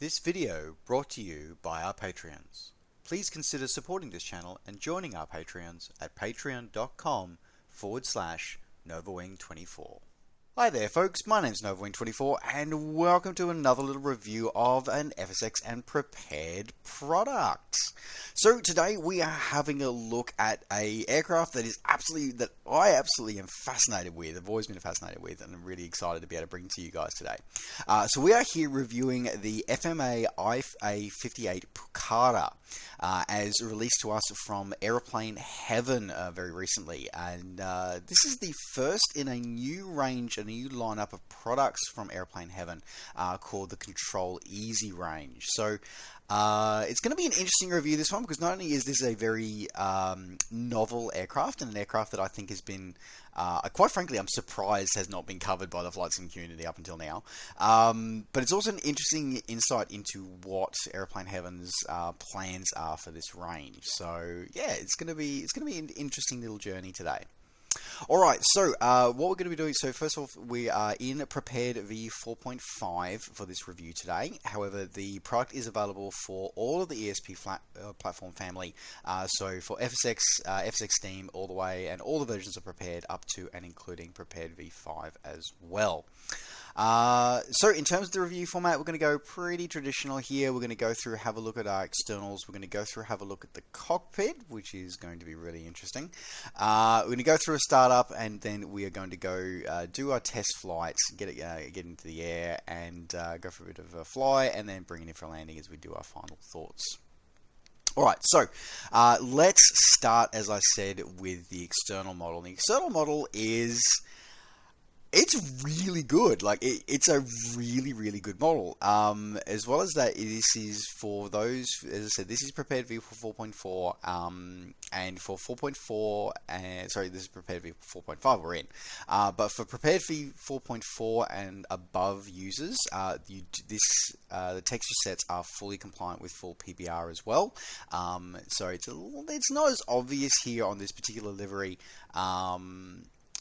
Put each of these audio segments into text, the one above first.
This video brought to you by our Patreons. Please consider supporting this channel and joining our Patreons at patreon.com/NovaWing24. Hi there folks, my name's NovaWing24 and welcome to another little review of an FSX and prepared product. So today we are having a look at a aircraft that I absolutely am fascinated with. I've always been fascinated with, and I'm really excited to be able to bring to you guys today. So we are here reviewing the FMA IA58 Pucará, as released to us from Aeroplane Heaven very recently, and this is the first in a new range, a new lineup of products from Aeroplane Heaven called the CtrlEzy range. So it's going to be an interesting review, this one, because not only is this a very novel aircraft, and an aircraft that I think has been, quite frankly, I'm surprised has not been covered by the flight sim community up until now, but it's also an interesting insight into what Aeroplane Heaven's plans are for this range. So yeah, it's going to be an interesting little journey today. Alright, so what we're going to be doing, so first off, we are in Prepared V 4.5 for this review today. However, the product is available for all of the ESP platform family, so for FSX, FSX Steam all the way, and all the versions of Prepared up to and including Prepared V5 as well. So in terms of the review format, we're going to go pretty traditional here. We're going to go through, have a look at our externals. We're going to go through, have a look at the cockpit, which is going to be really interesting. We're going to go through a startup, and then we are going to go do our test flights, get into the air, and go for a bit of a fly, and then bring it in for a landing as we do our final thoughts. Alright, so let's start, as I said, with the external model. The external model is... it's really good. Like it's a really good model. As well as that, this is for those, as I said, this is Prepared V 4.4, and for 4.4, sorry, this is Prepared V 4.5 we're in. But for Prepared V 4.4 and above users, the texture sets are fully compliant with full PBR as well. So it's not as obvious here on this particular livery.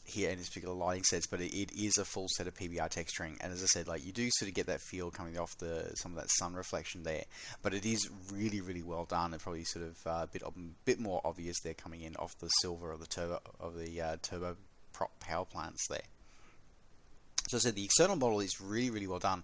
Here in this particular lighting sets, but it is a full set of PBR texturing, and as I said, like you do sort of get that feel coming off some of that sun reflection there, but it is really well done, and probably sort of a bit more obvious there coming in off the silver of the turbo prop power plants there. So I said the external model is really well done.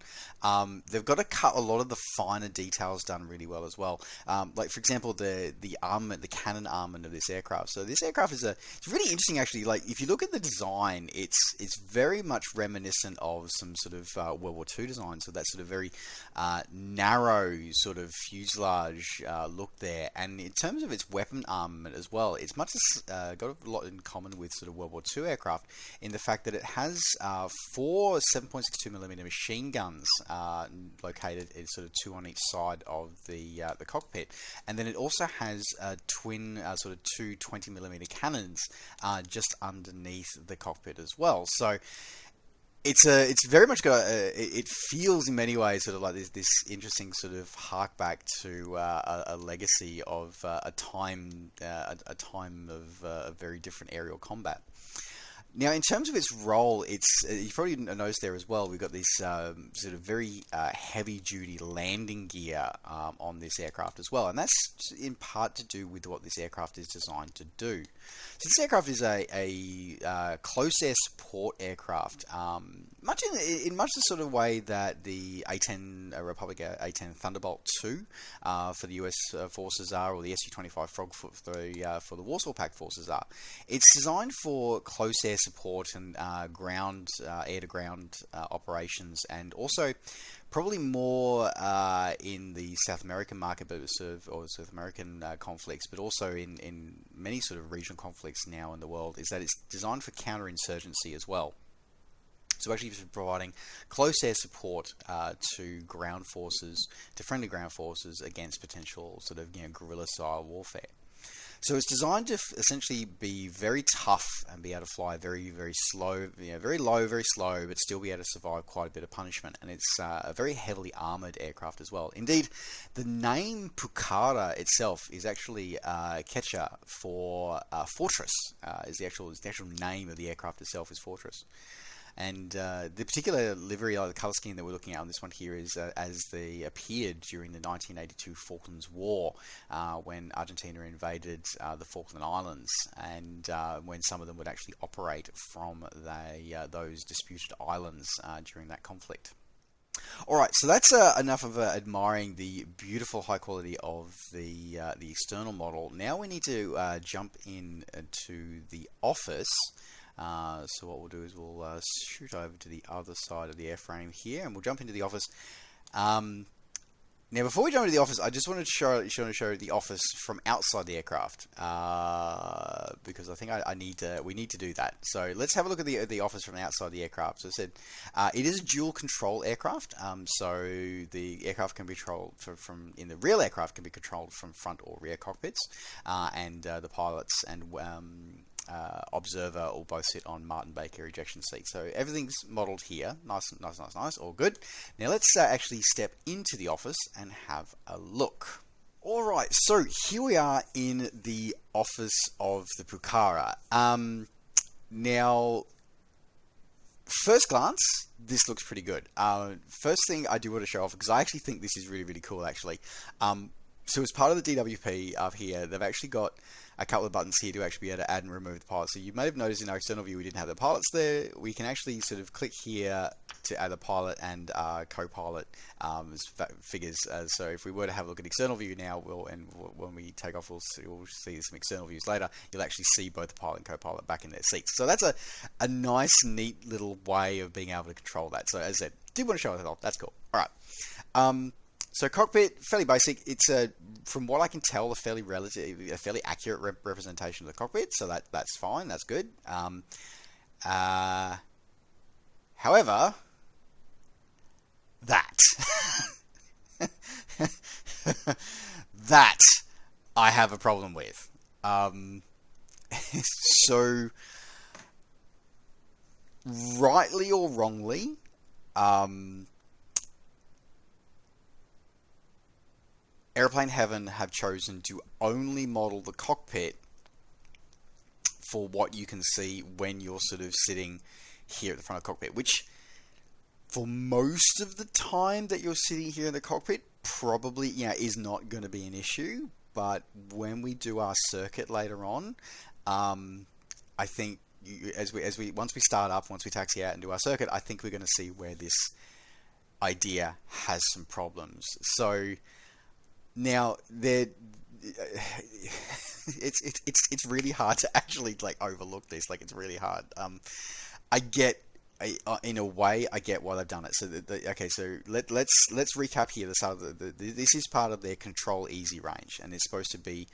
They've got to cut a lot of the finer details done really well as well. Like for example, the armament, the cannon armament of this aircraft. So this aircraft is it's really interesting actually. Like if you look at the design, it's very much reminiscent of some sort of World War II design. So that sort of very narrow sort of fuselage look there. And in terms of its weapon armament as well, it's got a lot in common with sort of World War II aircraft in the fact that it has 4 7.62mm machine guns located sort of 2 on each side of the cockpit, and then it also has twin sort of 2 20mm cannons just underneath the cockpit as well. So it's very much got it feels in many ways sort of like this interesting sort of hark back to a legacy of a time of a very different aerial combat. Now, in terms of its role, you probably noticed there as well, we've got this sort of very heavy-duty landing gear on this aircraft as well, and that's in part to do with what this aircraft is designed to do. So this aircraft is a close air support aircraft, much in much the sort of way that the A-10 Republic A-10 Thunderbolt 2 for the US forces are, or the Su-25 Frogfoot for the Warsaw Pact forces are. It's designed for close air support and air-to-ground operations, and also probably more in the South American market, but or South American conflicts, but also in many sort of regional conflicts now in the world, is that it's designed for counterinsurgency as well. So actually providing close air support to ground forces, to friendly ground forces against potential sort of guerrilla style warfare. So it's designed to essentially be very tough and be able to fly very slow, very low, very slow, but still be able to survive quite a bit of punishment. And it's a very heavily armored aircraft as well. Indeed, the name Pucará itself is actually Quechua for fortress. Is the actual name of the aircraft itself is fortress. And the particular livery, or the color scheme that we're looking at on this one here, is as they appeared during the 1982 Falklands War, when Argentina invaded the Falkland Islands, and when some of them would actually operate from those disputed islands during that conflict. Alright, so that's enough of admiring the beautiful high quality of the external model. Now we need to jump in to the office. So what we'll do is we'll shoot over to the other side of the airframe here, and we'll jump into the office. Now, before we jump into the office, I just wanted to show the office from outside the aircraft, because I think we need to do that. So let's have a look at the office from outside the aircraft. So I said it is a dual control aircraft. So the aircraft can be controlled in the real aircraft can be controlled from front or rear cockpits, and the pilots and observer will both sit on Martin Baker ejection seats. So everything's modeled here. Nice, all good. Now let's actually step into the office and have a look. Alright, so here we are in the office of the Pucará. Now, first glance, this looks pretty good. First thing I do want to show off, because I actually think this is really, really cool actually. So as part of the DWP up here, they've actually got a couple of buttons here to actually be able to add and remove the pilot. So you may have noticed in our external view we didn't have the pilots there. We can actually sort of click here to add a pilot and co-pilot figures. So if we were to have a look at external view now, when we take off, we'll see some external views later. You'll actually see both the pilot and co-pilot back in their seats. So that's a nice, neat little way of being able to control that. So as I said, did want to show it off. That's cool. All right. So cockpit, fairly basic. It's from what I can tell, a fairly accurate representation of the cockpit. So that's fine. That's good. However, that I have a problem with. So rightly or wrongly, Aeroplane Heaven have chosen to only model the cockpit for what you can see when you're sort of sitting here at the front of the cockpit, which for most of the time that you're sitting here in the cockpit probably is not going to be an issue. But when we do our circuit later on, I think once we start up, once we taxi out and do our circuit, I think we're going to see where this idea has some problems. So now it's really hard to actually overlook this. It's really hard. In a way, I get why they've done it. So so let's recap here. This is part of their CtrlEzy range, and it's supposed to be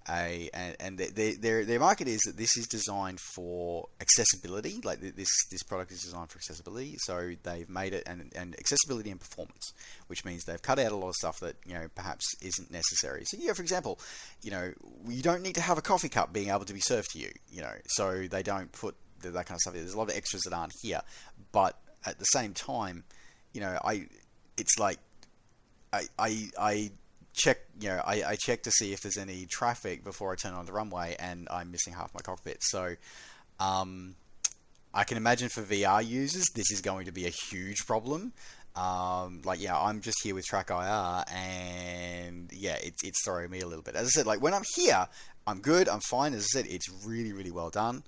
their market is that this is designed for accessibility. This product is designed for accessibility. So they've made it and accessibility and performance, which means they've cut out a lot of stuff that perhaps isn't necessary. So for example, you don't need to have a coffee cup being able to be served to you. So they don't put that kind of stuff. There's a lot of extras that aren't here, but at the same time, I check, I check to see if there's any traffic before I turn on the runway, and I'm missing half my cockpit. So I can imagine for VR users, this is going to be a huge problem. I'm just here with Track IR, and it's throwing me a little bit. As I said, when I'm here, I'm good, I'm fine. As I said, it's really, really well done.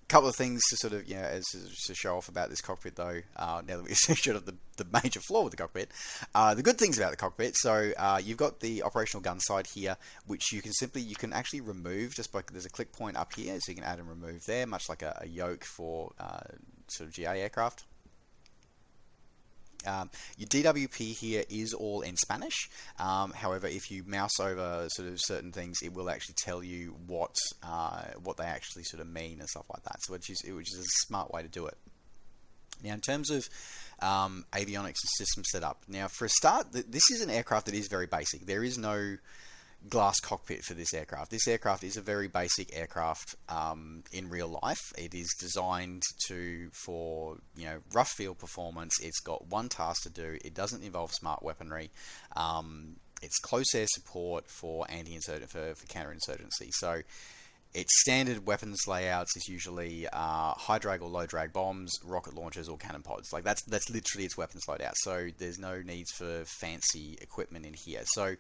Couple of things to sort of, to show off about this cockpit though, now that we've showed up the major flaw with the cockpit. The good things about the cockpit, so you've got the operational gun side here, which you can actually remove just by, there's a click point up here, so you can add and remove there, much like a yoke for sort of GA aircraft. Your DWP here is all in Spanish. However, if you mouse over sort of certain things, it will actually tell you what they actually sort of mean and stuff like that. So which is a smart way to do it. Now, in terms of avionics and system setup, now for a start, this is an aircraft that is very basic. There is no glass cockpit for this aircraft. This aircraft is a very basic aircraft in real life. It is designed for rough field performance. It's got one task to do. It doesn't involve smart weaponry. It's close air support for for counterinsurgency. So its standard weapons layouts is usually high drag or low drag bombs, rocket launchers, or cannon pods. Like that's literally its weapons loadout. So there's no needs for fancy equipment in here. So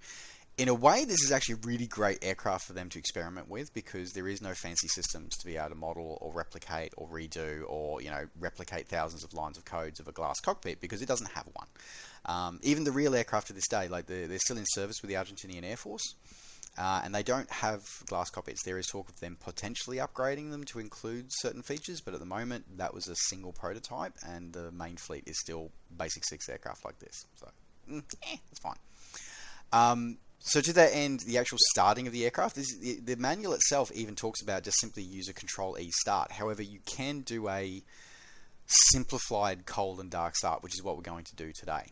in a way, this is actually a really great aircraft for them to experiment with, because there is no fancy systems to be able to model or replicate or redo, or replicate thousands of lines of codes of a glass cockpit, because it doesn't have one. Even the real aircraft to this day, like they're still in service with the Argentinian Air Force. And they don't have glass cockpits. There is talk of them potentially upgrading them to include certain features, but at the moment that was a single prototype, and the main fleet is still basic 6 aircraft like this. So, it's fine. So to that end, the actual starting of the aircraft, the manual itself even talks about just simply use a Control-E start. However, you can do a simplified cold and dark start, which is what we're going to do today.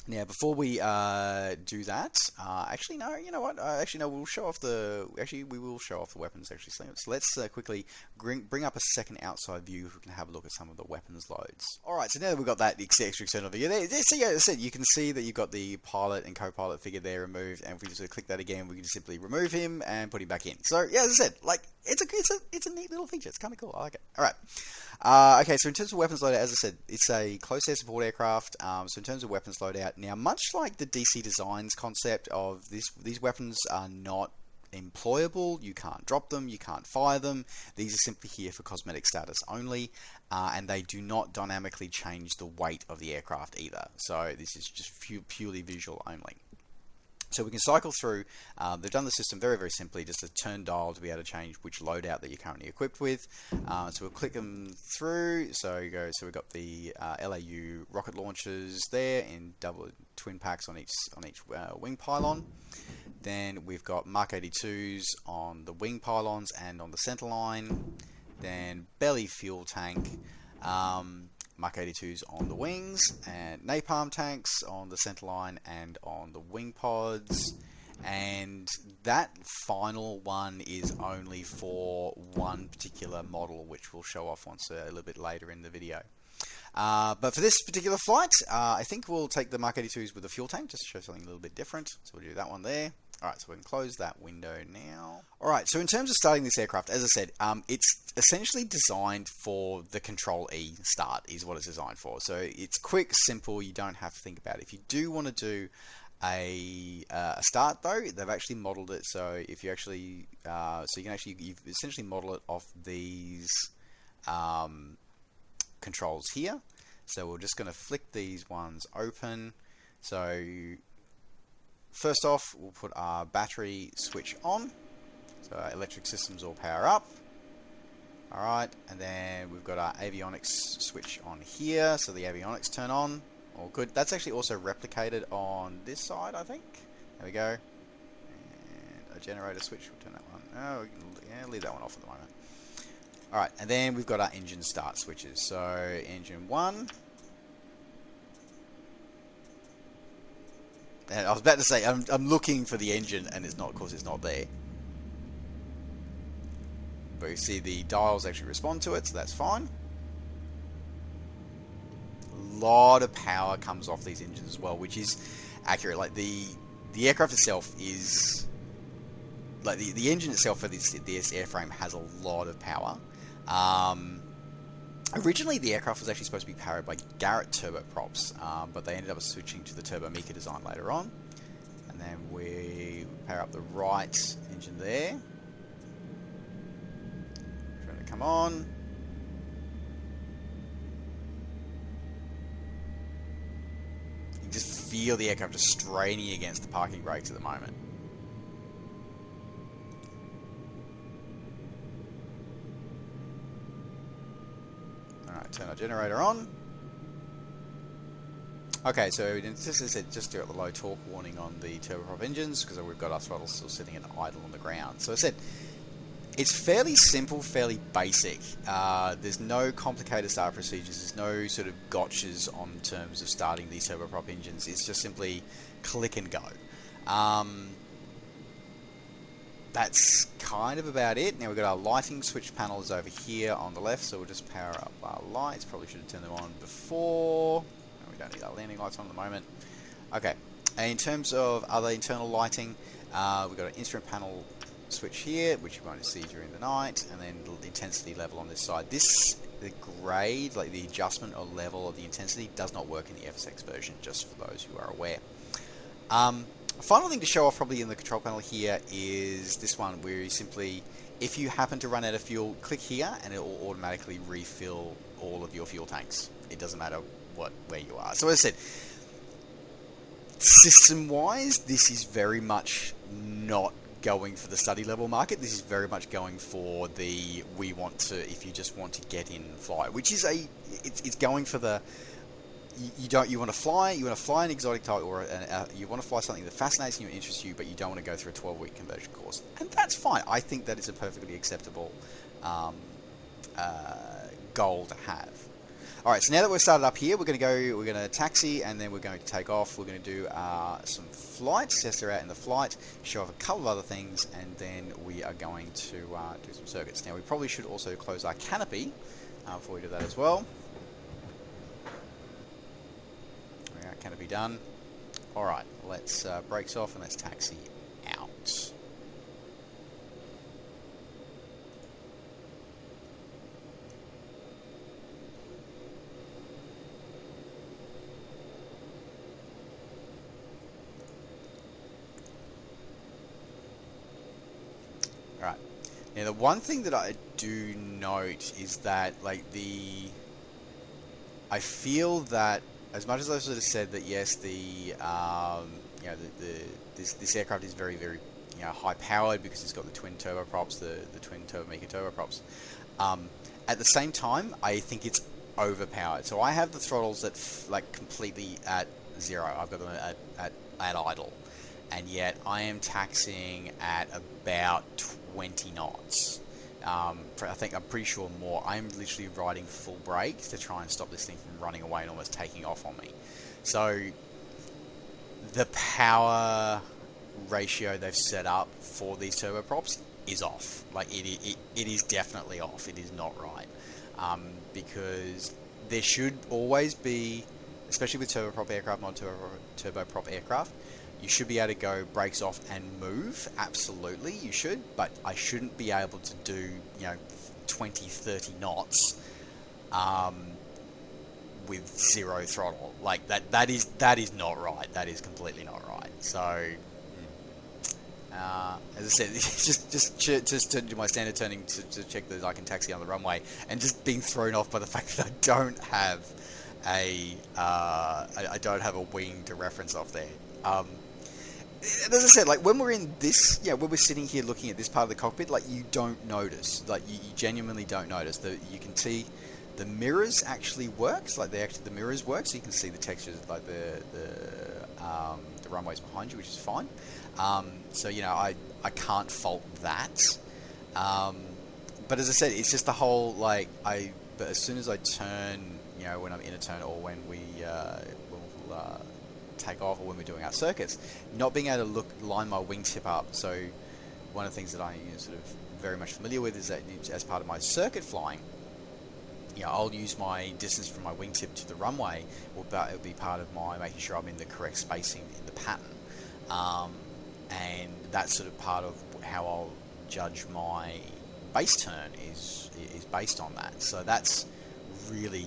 Now, before we do that, actually, no, you know what? Actually, no, we'll show off the. Actually, we will show off the weapons. Actually, so let's quickly bring up a second outside view. Who can have a look at some of the weapons loads. All right, so now that we've got that extra external view there, so yeah, as I said, you can see that you've got the pilot and co-pilot figure there removed, and if we just click that again, we can just simply remove him and put him back in. So yeah, as I said, like it's a neat little feature. It's kind of cool. I like it. All right. Okay, so in terms of weapons loadout, as I said, it's a close air support aircraft. So in terms of weapons loadout, now much like the DC Designs concept of these weapons are not employable. You can't drop them, you can't fire them. These are simply here for cosmetic status only, and they do not dynamically change the weight of the aircraft either. So this is just purely visual only. So we can cycle through. They've done the system very, very simply, just a turn dial to be able to change which loadout that you're currently equipped with. So we'll click them through. So we've got the LAU rocket launchers there in double twin packs on each wing pylon. Then we've got Mark 82s on the wing pylons and on the center line. Then belly fuel tank. Mark 82s on the wings, and napalm tanks on the center line and on the wing pods. And that final one is only for one particular model, which we'll show off once a little bit later in the video. But for this particular flight, I think we'll take the Mark 82s with the fuel tank, just to show something a little bit different. So we'll do that one there. Alright, so we can close that window now. Alright, so in terms of starting this aircraft, as I said, it's essentially designed for the Control-E start, is what it's designed for. So it's quick, simple, you don't have to think about it. If you do want to do a start though, they've actually modeled it so if you actually, you've essentially modeled it off these controls here. So we're just going to flick these ones open. So first off, we'll put our battery switch on, so our electric systems all power up. Alright, and then we've got our avionics switch on here, so the avionics turn on. All good. That's actually also replicated on this side, I think. There we go. And a generator switch, we'll turn that one. Oh, yeah, leave that one off at the moment. Alright, and then we've got our engine start switches. So, engine 1. And I was about to say, I'm looking for the engine, and it's not, of course, it's not there. But you see the dials actually respond to it, so that's fine. A lot of power comes off these engines as well, which is accurate. Like the aircraft itself is, like the engine itself for this airframe has a lot of power. Originally, the aircraft was actually supposed to be powered by Garrett turboprops, but they ended up switching to the Turbo Mika design later on. And then we power up the right engine there. Trying to come on. You can just feel the aircraft just straining against the parking brakes at the moment. Turn our generator on. Okay, so just do the low torque warning on the turboprop engines because we've got our throttle still sitting at idle on the ground. So I said it's fairly simple, fairly basic. There's no complicated start procedures. There's no sort of gotchas on terms of starting these turboprop engines. It's just simply click and go. That's kind of about it. Now we've got our lighting switch panels over here on the left, so we'll just power up our lights. Probably should have turned them on before. No, we don't need our landing lights on at the moment. Okay, and in terms of other internal lighting, we've got an instrument panel switch here, which you won't see during the night, and then the intensity level on this side. The grade, like the adjustment or level of the intensity, does not work in the FSX version, just for those who are aware. Final thing to show off probably in the control panel here is this one, where you simply, if you happen to run out of fuel, click here and it will automatically refill all of your fuel tanks. It doesn't matter where you are. So as I said, system-wise, this is very much not going for the study level market. This is very much going for the we want to, if you just want to get in and fly, which is it's going for the you want to fly an exotic type, or you want to fly something that fascinates you and interests you, but you don't want to go through a 12-week conversion course, and that's fine. I think that is a perfectly acceptable goal to have. Alright, so now that we're started up here, we're going to taxi, and then we're going to take off. We're going to do some flights, test her out in the flight, show off a couple of other things, and then we are going to do some circuits. Now, we probably should also close our canopy before we do that as well. Our canopy done. Alright, let's brakes off and let's taxi out. Alright, now the one thing that I do note is that, like, I feel that as much as I sort of said that yes, this aircraft is very, very, high powered because it's got the twin turboprops, the twin turbomeca turboprops. At the same time, I think it's overpowered. So I have the throttles at completely at 0. I've got them at idle, and yet I am taxiing at about 20 knots. I'm pretty sure more. I'm literally riding full brakes to try and stop this thing from running away and almost taking off on me. So the power ratio they've set up for these turboprops is off. Like it is definitely off. It is not right, because there should always be, especially with turboprop aircraft, non-turboprop aircraft, you should be able to go brakes off and move. Absolutely, you should. But I shouldn't be able to do 20, 30 knots with 0 throttle. Like that is not right. That is completely not right. So as I said, just to do my standard turning to check that I can taxi on the runway, and just being thrown off by the fact that I don't have a wing to reference off there. And as I said, like when we're in this, when we're sitting here looking at this part of the cockpit, like you don't notice, like you genuinely don't notice that you can see the mirrors actually works, like the mirrors work, so you can see the textures, like the runways behind you, which is fine. So I can't fault that. But as I said, it's just the whole but as soon as I turn, when I'm in a turn, or when we'll take off, or when we're doing our circuits, not being able to line my wingtip up. So one of the things that I sort of very much familiar with is that as part of my circuit flying, I'll use my distance from my wingtip to the runway, it'll be part of my making sure I'm in the correct spacing in the pattern, and that's sort of part of how I'll judge my base turn is based on that. So that's really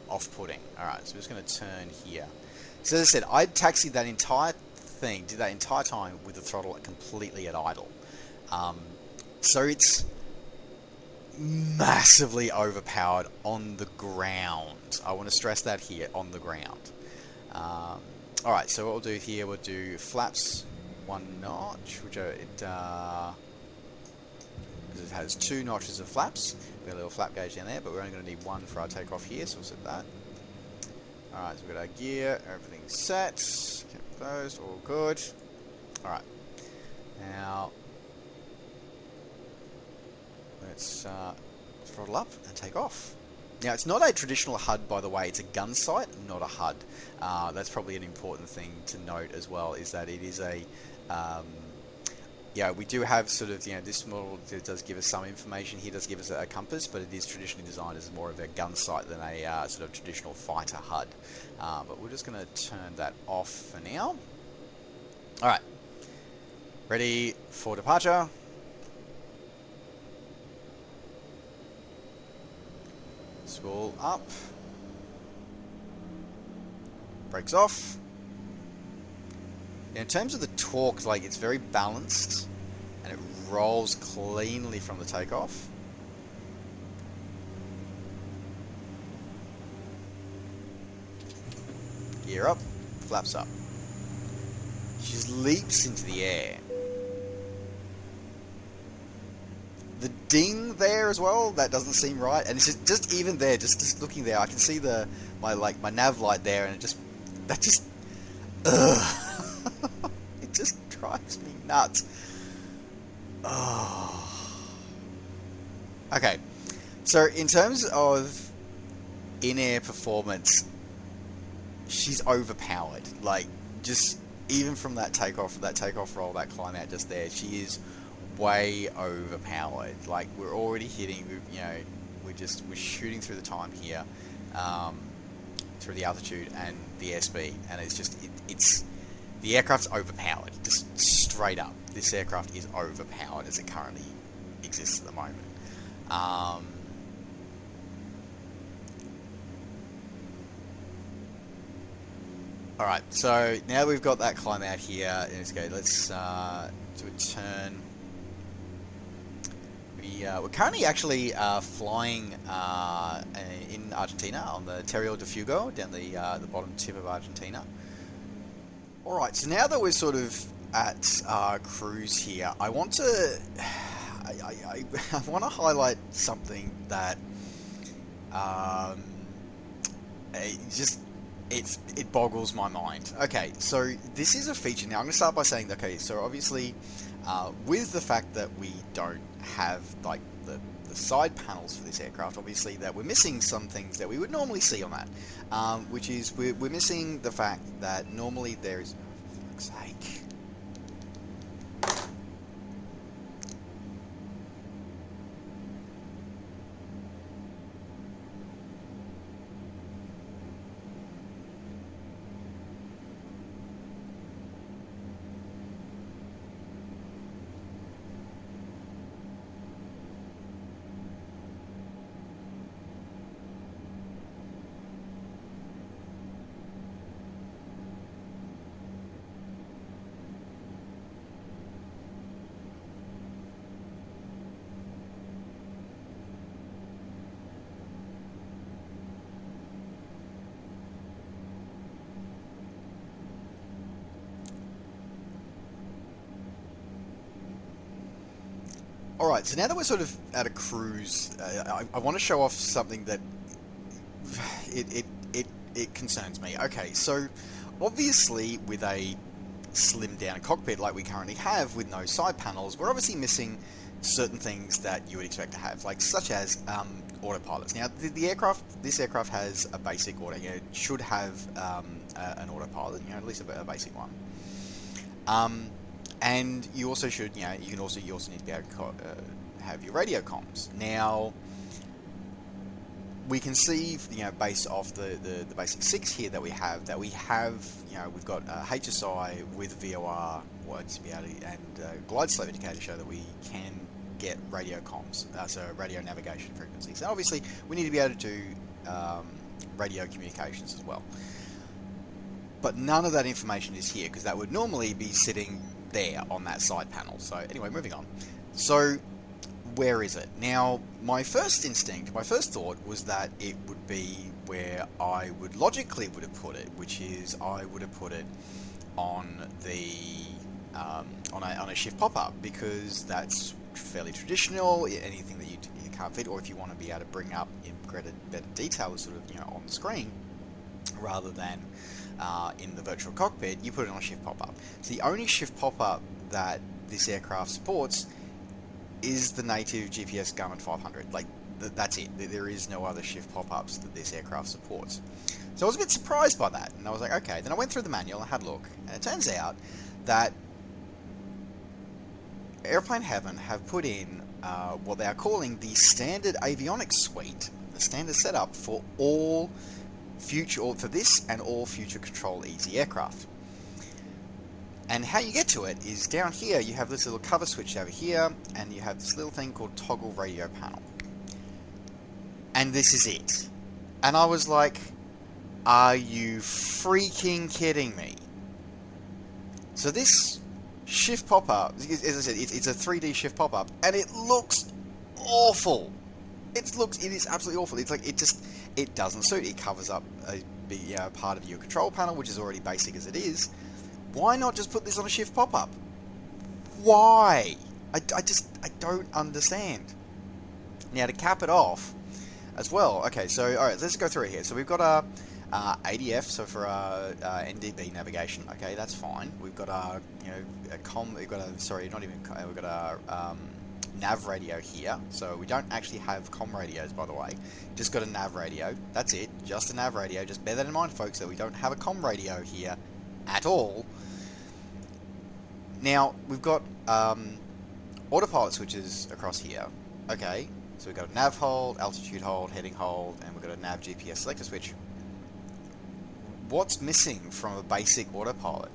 off-putting. Alright, so we're just going to turn here. So as I said, I taxied that entire thing, did that entire time with the throttle completely at idle. So it's massively overpowered on the ground. I want to stress that here, on the ground. Alright, so what we'll do here, we'll do flaps 1 notch, which it has 2 notches of flaps. We've got a little flap gauge down there, but we're only going to need 1 for our takeoff here, so we'll set that. Alright, so we've got our gear, everything's set, kept closed, all good. Alright, now let's throttle up and take off. Now, it's not a traditional HUD, by the way, it's a gun sight, not a HUD. That's probably an important thing to note as well, is that it is a we do have sort of, this model does give us some information. Here does give us a compass, but it is traditionally designed as more of a gun sight than a sort of traditional fighter HUD. But we're just going to turn that off for now. Alright. Ready for departure. Spool up. Brakes off. Now, in terms of the torque, like, it's very balanced and it rolls cleanly from the takeoff. Gear up, flaps up. She just leaps into the air. The ding there as well, that doesn't seem right. And it's just even there, just looking there, I can see my nav light there, and that just it just drives me nuts. Oh. Okay, so in terms of in-air performance, she's overpowered. Like, just even from that takeoff roll, that climb out just there, she is way overpowered. Like, we're already hitting, you know, we're shooting through the time here, through the altitude and the airspeed, and it's the aircraft's overpowered, just straight up. This aircraft is overpowered as it currently exists at the moment. Alright, so now we've got that climb out here. Let's go. Let's do a turn. We're currently actually flying in Argentina on the Terrio de Fuego, down the bottom tip of Argentina. Alright, so now that we're sort of at cruise here, I want to I want to highlight something that it boggles my mind. Okay, so this is a feature. Now I'm going to start by saying, okay, so obviously with the fact that we don't have like the side panels for this aircraft, obviously that we're missing some things that we would normally see on that, which is we're missing the fact that normally there is, oh, for fuck's sake. Alright, so now that we're sort of at a cruise, I want to show off something that it concerns me. Okay, so obviously with a slimmed down cockpit like we currently have with no side panels, we're obviously missing certain things that you would expect to have, like such as autopilots. Now this aircraft has a basic auto, you know, it should have an autopilot, you know, at least a basic one. And you also should, you know, you also need to be able to have your radio comms. Now, we can see, you know, based off the basic 6 here that we have, you know, we've got HSI with VOR words to be able to, and glide slope indicator to show that we can get radio comms, so radio navigation frequencies. And obviously, we need to be able to do radio communications as well. But none of that information is here, because that would normally be sitting there on that side panel. So anyway, moving on. So where is it? Now, my first thought was that it would be where I would logically would have put it, which is I would have put it on the on a shift pop-up, because that's fairly traditional. Anything that you can't fit, or if you want to be able to bring up in better detail, sort of, you know, on the screen rather than in the virtual cockpit, you put it on a shift pop-up. So the only shift pop-up that this aircraft supports is the native GPS Garmin 500. Like, that's it. There is no other shift pop-ups that this aircraft supports. So I was a bit surprised by that, and I was like, okay. Then I went through the manual and had a look, and it turns out that Aeroplane Heaven have put in what they are calling the standard Avionics Suite, the standard setup for all future, or for this and all future CtrlEzy aircraft. And how you get to it is down here you have this little cover switch over here, and you have this little thing called toggle radio panel. And this is it. And I was like, are you freaking kidding me? So this shift pop-up, as I said, it's a 3D shift pop-up, and it looks awful. It is absolutely awful. It's like, it doesn't suit. It covers up a part of your control panel, which is already basic as it is. Why not just put this on a shift pop-up? Why? I don't understand. Now, to cap it off as well, okay, so alright, let's go through here. So we've got our ADF, so for our NDB navigation, okay, that's fine. We've got our, we've got our nav radio here. So we don't actually have comm radios, by the way. Just got a nav radio. That's it. Just a nav radio. Just bear that in mind, folks, that we don't have a comm radio here at all. Now, we've got autopilot switches across here. Okay, so we've got a nav hold, altitude hold, heading hold, and we've got a nav GPS selector switch. What's missing from a basic autopilot?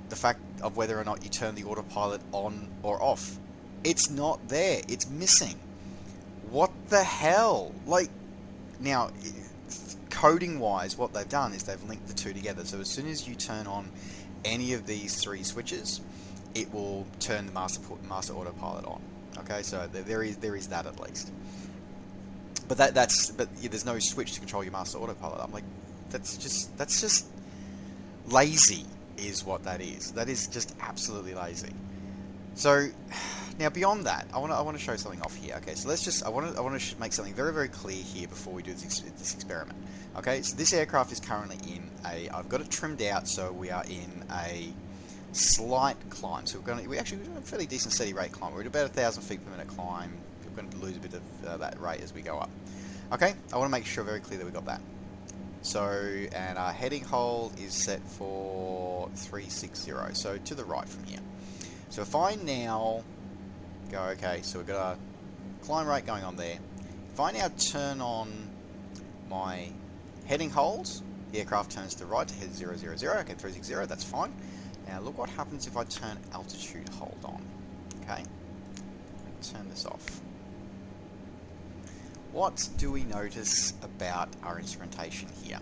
The fact of whether or not you turn the autopilot on or off. It's not there. It's missing. What the hell? Like, now, coding-wise, what they've done is they've linked the two together. So as soon as you turn on any of these three switches, it will turn the master autopilot on. Okay, so there is that at least. But there's no switch to control your master autopilot. I'm like, that's just lazy, is what that is. That is just absolutely lazy. So now beyond that, I want to show something off here. Okay, so I want to make something very, very clear here before we do this experiment. Okay, so this aircraft is currently in I've got it trimmed out, so we are in a slight climb. So we're actually doing a fairly decent steady rate climb. We're at about 1,000 feet per minute climb. We're going to lose a bit of that rate as we go up. Okay, I want to make sure very clear that we got that. So, and our heading hold is set for 360, so to the right from here. So if I now go, okay, so we've got our climb rate going on there. If I now turn on my heading holds, the aircraft turns to the right to head 000, okay, 360, that's fine. Now look what happens if I turn altitude hold on, okay? Turn this off. What do we notice about our instrumentation here?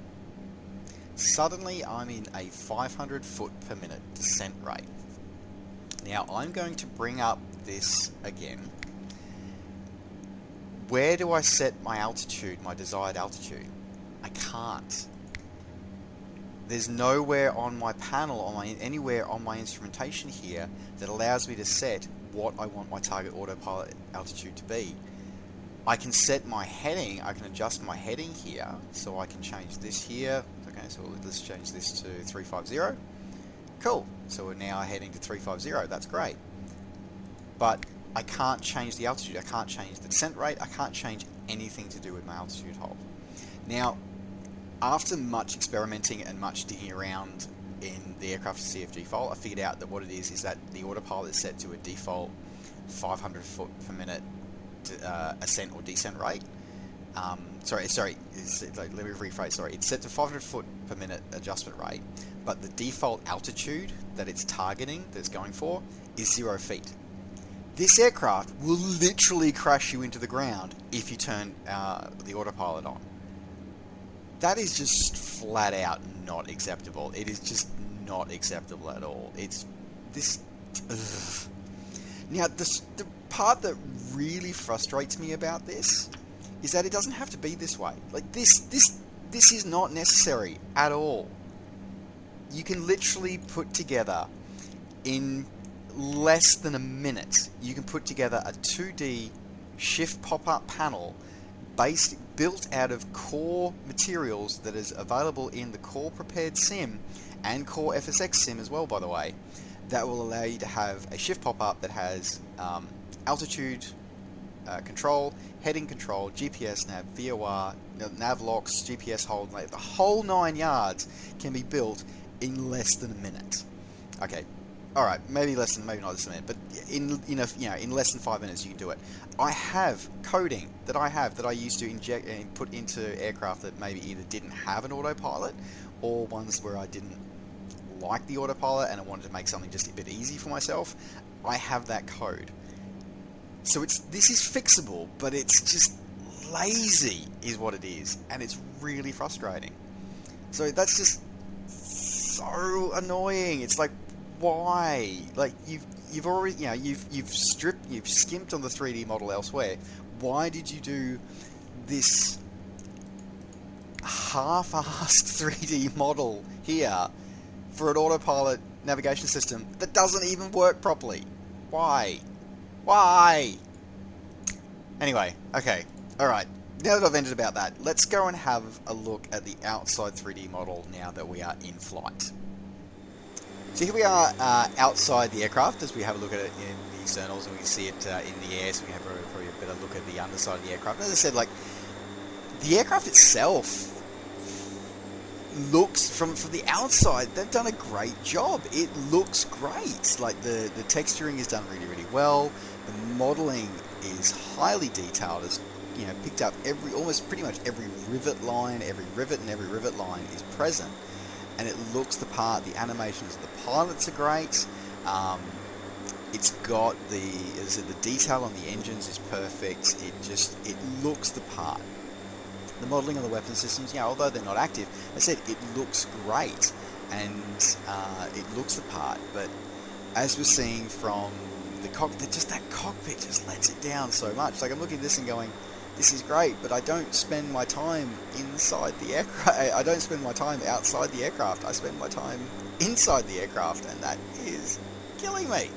Suddenly I'm in a 500 foot per minute descent rate. Now I'm going to bring up this again. Where do I set my altitude, my desired altitude? I can't. There's nowhere on my panel, anywhere on my instrumentation here that allows me to set what I want my target autopilot altitude to be. I can set my heading, I can adjust my heading here, so I can change this here. Okay, so let's change this to 350. Cool, so we're now heading to 350, that's great. But I can't change the altitude, I can't change the descent rate, I can't change anything to do with my altitude hold. Now, after much experimenting and much digging around in the aircraft CFG file, I figured out that what it is that the autopilot is set to a default 500 foot per minute ascent or descent rate. Let me rephrase, sorry. It's set to 500 foot per minute adjustment rate, but the default altitude that it's targeting, that it's going for, is 0 feet. This aircraft will literally crash you into the ground if you turn the autopilot on. That is just flat out not acceptable. It is just not acceptable at all. It's this. Ugh. Now, the part that really frustrates me about this is that it doesn't have to be this way. Like this is not necessary at all. You can literally put together in less than a minute. You can put together a 2D shift pop-up panel built out of core materials that is available in the core prepared sim and core FSX sim as well, by the way, that will allow you to have a shift pop-up that has altitude control, heading control, GPS nav, VOR, nav locks, GPS hold, the whole 9 yards can be built in less than a minute. Okay, alright, maybe not less than a minute, but in less than 5 minutes you can do it. I have coding that I used to inject and put into aircraft that maybe either didn't have an autopilot or ones where I didn't like the autopilot and I wanted to make something just a bit easy for myself, I have that code. So this is fixable, but it's just lazy is what it is, and it's really frustrating. So that's just so annoying. It's like, why? Like, you've already, you know, you've skimped on the 3D model elsewhere. Why did you do this half-assed 3D model here for an autopilot navigation system that doesn't even work properly? Why? Why? Anyway, okay, alright, now that I've ended about that, let's go and have a look at the outside 3D model now that we are in flight. So here we are outside the aircraft as we have a look at it in the externals, and we can see it in the air, so we have probably a better look at the underside of the aircraft. As I said, like, the aircraft itself looks, from the outside, they've done a great job. It looks great. Like, the texturing is done really, really well. The modelling is highly detailed. It's, you know, picked up almost pretty much every rivet line, every rivet and every rivet line is present. And it looks the part. The animations of the pilots are great. It's got as I said, the detail on the engines is perfect. It looks the part. The modelling on the weapon systems, yeah, although they're not active, I said it looks great, and it looks the part. But as we're seeing from the cockpit, just that cockpit just lets it down so much. Like, I'm looking at this and going, this is great, but I don't spend my time inside the aircraft. I don't spend my time outside the aircraft. I spend my time inside the aircraft, and that is killing me.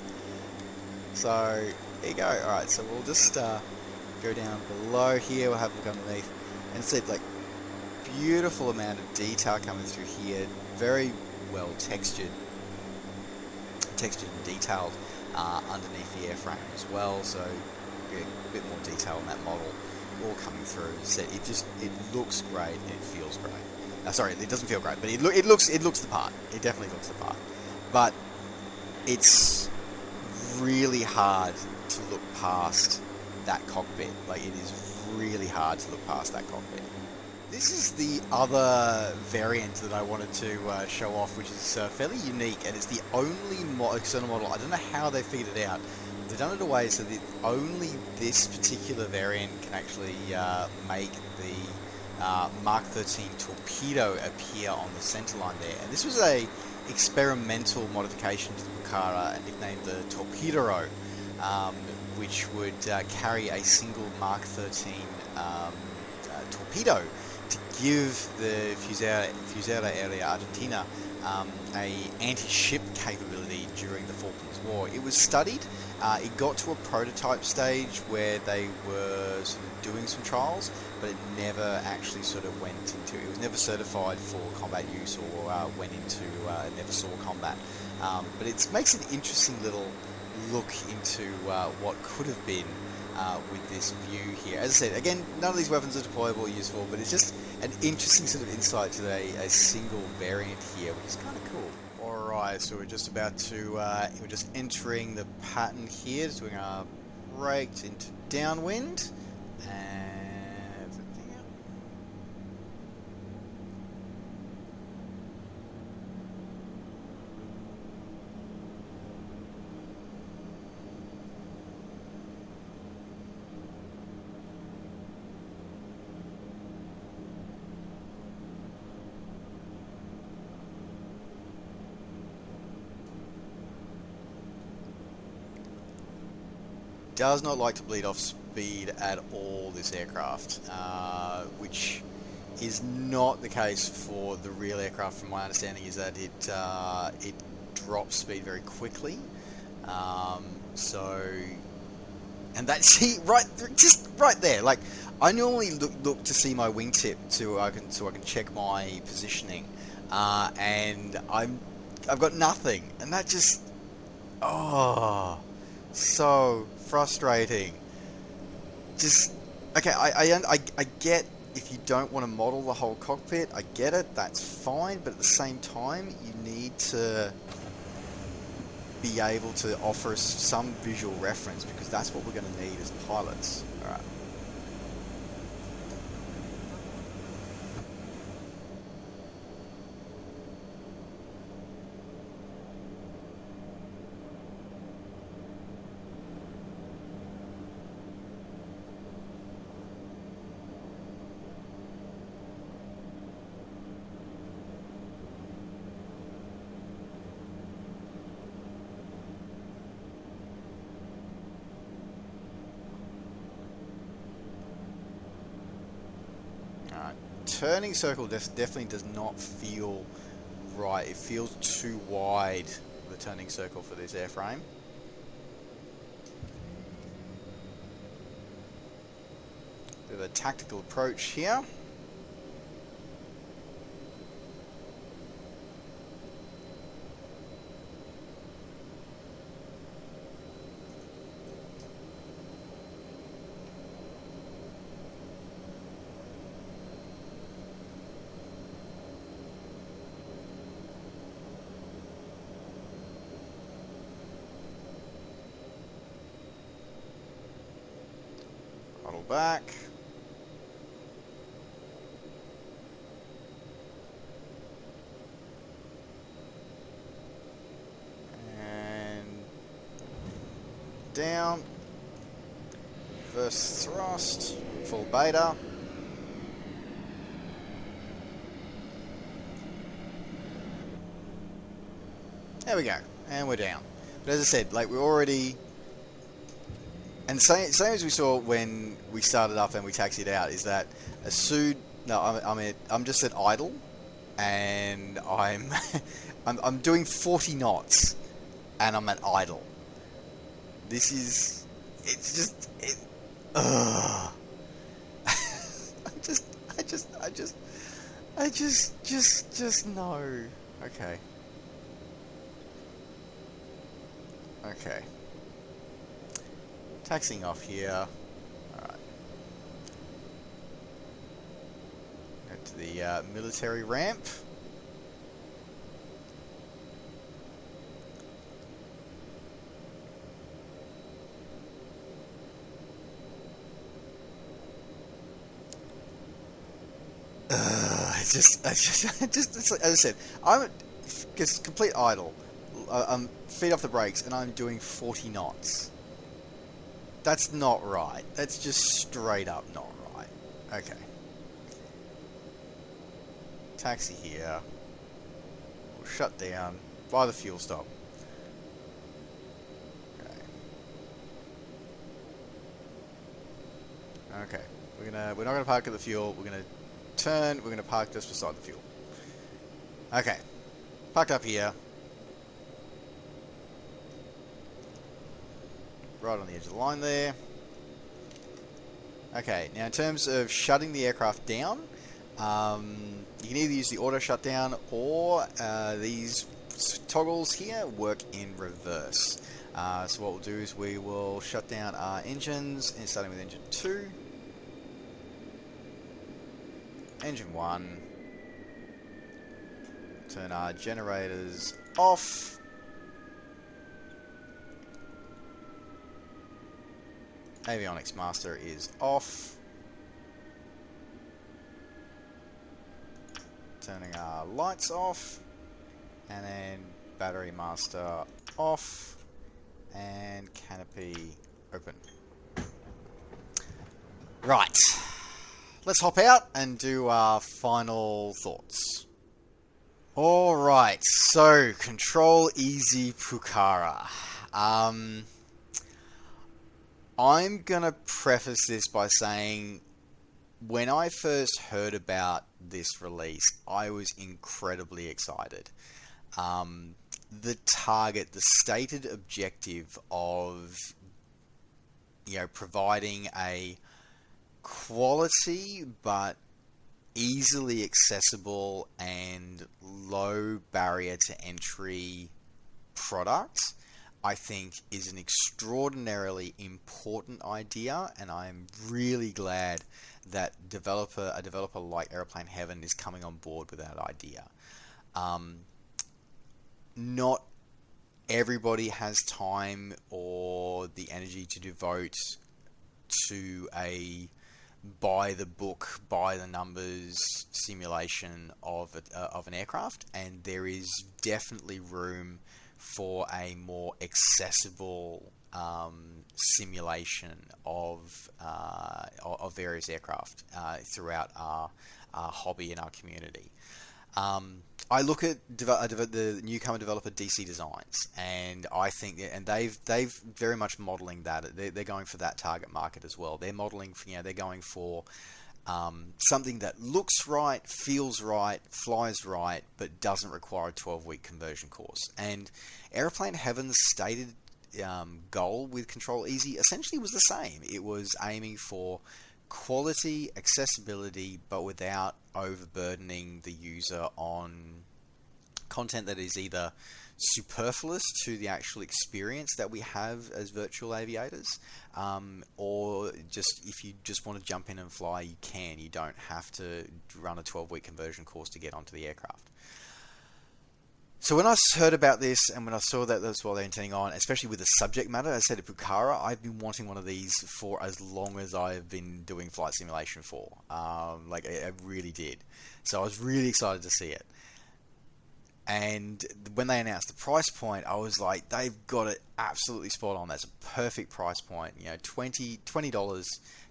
So there you go. All right, so we'll just go down below here. We'll have a look underneath, and it's like beautiful amount of detail coming through here. Very well textured and detailed underneath the airframe as well. So a bit more detail on that model. All coming through. So it looks great and it feels great. Sorry, it doesn't feel great, but it looks the part. It definitely looks the part. But it's really hard to look past that cockpit. Like, it is really hard to look past that cockpit. This is the other variant that I wanted to show off, which is fairly unique, and it's the only external model. I don't know how they figured it out. They've done it a way so that only this particular variant can actually make the Mark 13 torpedo appear on the centerline there. And this was a experimental modification to the Pucará, nicknamed the Torpedo, which would carry a single Mark 13 torpedo to give the Fuerza Aérea Argentina a anti-ship capability during the Falklands War. It was studied. It got to a prototype stage where they were sort of doing some trials, but it never actually sort of went into. It was never certified for combat use, or went into. Never saw combat. But it makes an interesting little look into what could have been with this view here. As I said, again, none of these weapons are deployable or useful, but it's just an interesting sort of insight to a single variant here, which is kind of cool. Alright, so we're just about to, we're just entering the pattern here, just doing our brakes into downwind, and everything else. Does not like to bleed off speed at all, this aircraft, which is not the case for the real aircraft. From my understanding, is that it drops speed very quickly. And that, see, just right there. Like, I normally look to see my wingtip so I can check my positioning, and I've got nothing, and that just, oh, so frustrating. Just, okay, I get if you don't want to model the whole cockpit, I get it, that's fine, but at the same time, you need to be able to offer us some visual reference, because that's what we're going to need as pilots. Alright. turning circle definitely does not feel right. It feels too wide, the turning circle for this airframe. Bit of a tactical approach here. Throttle back. Down, first thrust, full beta. There we go, and we're down. But as I said, like we're already, and same as we saw when we started up and we taxied out, is that as soon, no, I'm just at idle, and I'm I'm doing 40 knots, and I'm at idle. This is, it's just, I just no. Okay. Okay. Taxiing off here. Alright. Go to the military ramp. It's like, as I said, I'm just complete idle. I'm feet off the brakes, and I'm doing 40 knots. That's not right. That's just straight up not right. Okay. Taxi here. We'll shut down by the fuel stop. Okay. Okay. We're not gonna park at the fuel. We're gonna turn. We're gonna park just beside the fuel. Okay. Parked up here. Right on the edge of the line there. Okay, now in terms of shutting the aircraft down, you can either use the auto shutdown or these toggles here work in reverse. So what we'll do is we will shut down our engines, and starting with engine 2, engine 1, turn our generators off. Avionics master is off. Turning our lights off, and then battery master off, and canopy open. Right, let's hop out and do our final thoughts. Alright, so CtrlEzy Pucará. I'm gonna preface this by saying, when I first heard about this release, I was incredibly excited. The target, the stated objective of, providing a quality but easily accessible and low barrier to entry product, I think is an extraordinarily important idea, and I'm really glad that a developer like Aeroplane Heaven is coming on board with that idea. Not everybody has time or the energy to devote to a by the book, by the numbers simulation of an aircraft, and there is definitely room for a more accessible simulation of various aircraft throughout our hobby and our community. I look at the newcomer developer DC Designs, and I think, and they've very much modeling that. They're going for that target market as well. They're modeling, they're going for Something that looks right, feels right, flies right, but doesn't require a 12-week conversion course. And Aeroplane Heaven's stated goal with CtrlEzy essentially was the same. It was aiming for quality, accessibility, but without overburdening the user on content that is either superfluous to the actual experience that we have as virtual aviators, or just if you just want to jump in and fly, you can. You don't have to run a 12-week conversion course to get onto the aircraft. So when I heard about this and when I saw that that's what they're intending on, especially with the subject matter, as I said, at Pucará, I've been wanting one of these for as long as I've been doing flight simulation for. Like I really did. So I was really excited to see it. And when they announced the price point, I was like, they've got it absolutely spot on. That's a perfect price point. You know, $20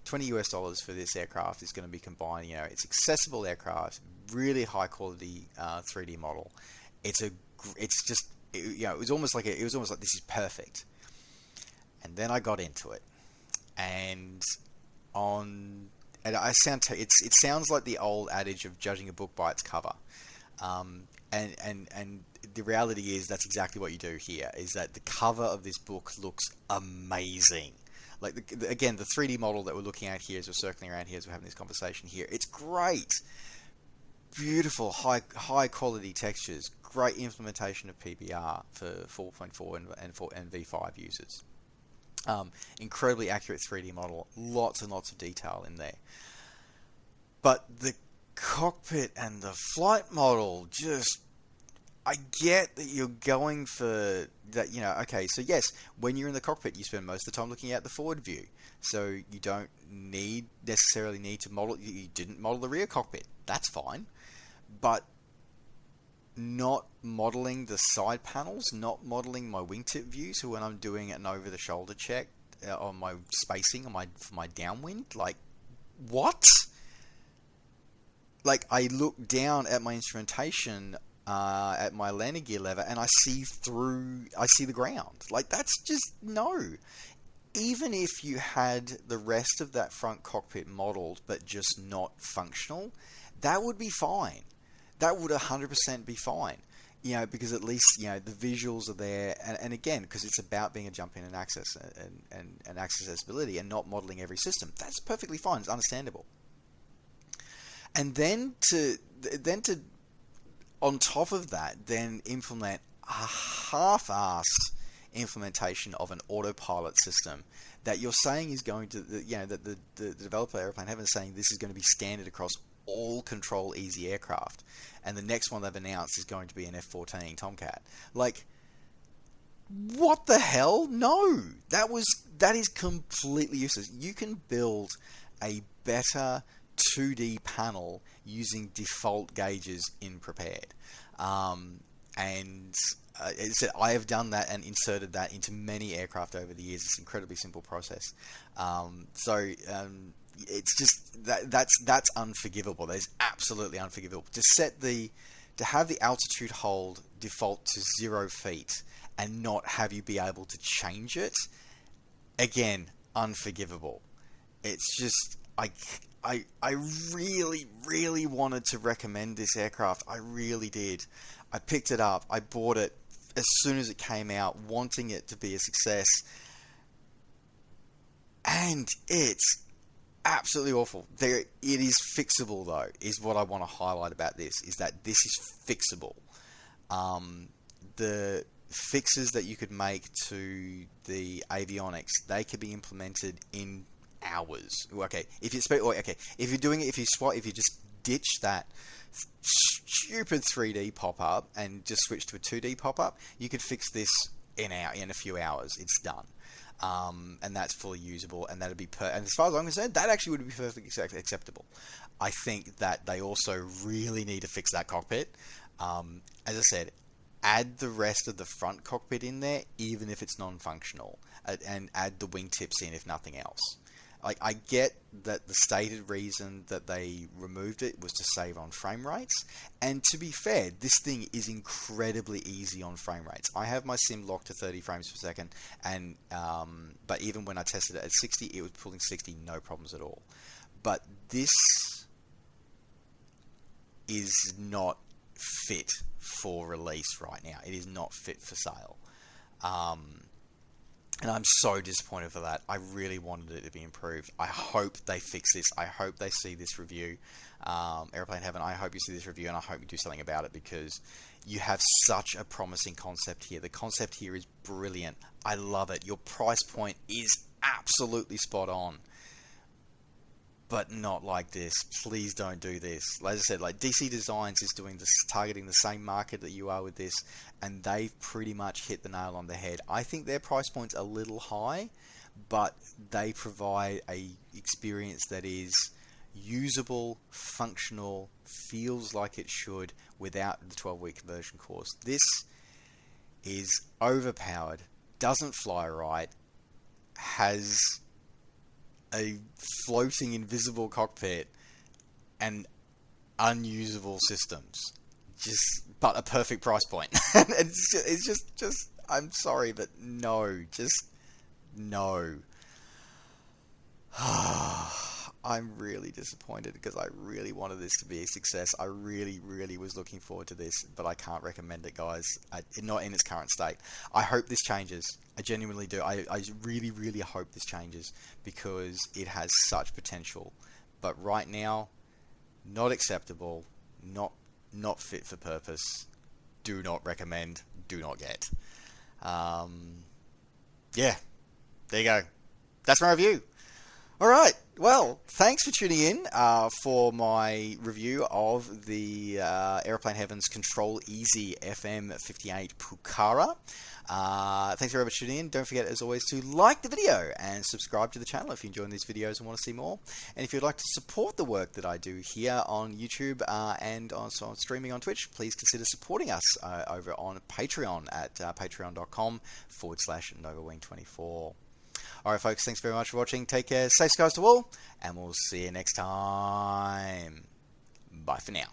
US for this aircraft is going to be combined. You know, it's accessible aircraft, really high quality 3D model. It was almost like this is perfect. And then I got into it, it sounds like the old adage of judging a book by its cover. And the reality is that's exactly what you do here, is that the cover of this book looks amazing. Like, again, the 3D model that we're looking at here as we're circling around here as we're having this conversation here, it's great. Beautiful, high quality textures, great implementation of PBR for 4.4 and V5 users. Incredibly accurate 3D model, lots and lots of detail in there. But the cockpit and the flight model, just, I get that you're going for that, you know, okay, so yes, when you're in the cockpit, you spend most of the time looking at the forward view, so you don't necessarily need to model, you didn't model the rear cockpit, that's fine, but not modeling the side panels, not modeling my wingtip view, so when I'm doing an over-the-shoulder check on my spacing for my downwind, like, what? Like, I look down at my instrumentation at my landing gear lever and I see the ground. Like, that's just, no. Even if you had the rest of that front cockpit modeled but just not functional, that would be fine. That would 100% be fine. You know, because at least, you know, the visuals are there, and again, because it's about being a jump in and access and accessibility and not modeling every system. That's perfectly fine. It's understandable. And then to on top of that, then implement a half-assed implementation of an autopilot system that you're saying is going to, you know, that the developer Aeroplane Heaven is saying this is going to be standard across all CtrlEzy aircraft, and the next one they've announced is going to be an F-14 Tomcat. Like, what the hell? No, that is completely useless. You can build a better 2D panel using default gauges in Prepared, and as I said, I have done that and inserted that into many aircraft over the years. It's an incredibly simple process. It's just that's unforgivable. That is absolutely unforgivable. To have the altitude hold default to 0 feet and not have you be able to change it, again, unforgivable. It's just, I really, really wanted to recommend this aircraft. I really did. I picked it up. I bought it as soon as it came out, wanting it to be a success. And it's absolutely awful. It is fixable, though, is what I want to highlight about this, is that this is fixable. The fixes that you could make to the avionics, they could be implemented in hours. Okay, if you're doing it, if you just ditch that stupid 3D pop-up and just switch to a 2D pop-up, you could fix this in a few hours. It's done. And that's fully usable, and that'd be and as far as I'm concerned, that actually would be perfectly acceptable. I think that they also really need to fix that cockpit. As I said, add the rest of the front cockpit in there, even if it's non-functional, and add the wingtips in if nothing else. Like, I get that the stated reason that they removed it was to save on frame rates, and to be fair, this thing is incredibly easy on frame rates. I have my sim locked to 30 frames per second, and but even when I tested it at 60, it was pulling 60, no problems at all. but this is not fit for release right now. It is not fit for sale. And I'm so disappointed for that. I really wanted it to be improved. I hope they fix this. I hope they see this review. Aeroplane Heaven, I hope you see this review, and I hope you do something about it, because you have such a promising concept here. The concept here is brilliant. I love it. Your price point is absolutely spot on. But not like this. Please don't do this. As I said, like DC Designs is doing this, targeting the same market that you are with this, and they've pretty much hit the nail on the head. I think their price point's a little high, but they provide a experience that is usable, functional, feels like it should, without the 12-week conversion course. This is overpowered, doesn't fly right, has a floating invisible cockpit and unusable systems, but a perfect price point. And it's just I'm sorry, but no, just no. I'm really disappointed, because I really wanted this to be a success. I really was looking forward to this, but I can't recommend it, guys. Not in its current state. I hope this changes. I genuinely do. I really hope this changes, because it has such potential. But right now, not acceptable, not fit for purpose. Do not recommend. Do not get. Yeah, there you go. That's my review. Alright, well, thanks for tuning in for my review of the Aeroplane Heaven's CtrlEzy FM58 Pucará. Thanks very much for tuning in. Don't forget, as always, to like the video and subscribe to the channel if you're enjoying these videos and want to see more. And if you'd like to support the work that I do here on YouTube and also on streaming on Twitch, please consider supporting us over on Patreon at patreon.com/NovaWing24. Alright folks, thanks very much for watching. Take care, safe skies to all, and we'll see you next time. Bye for now.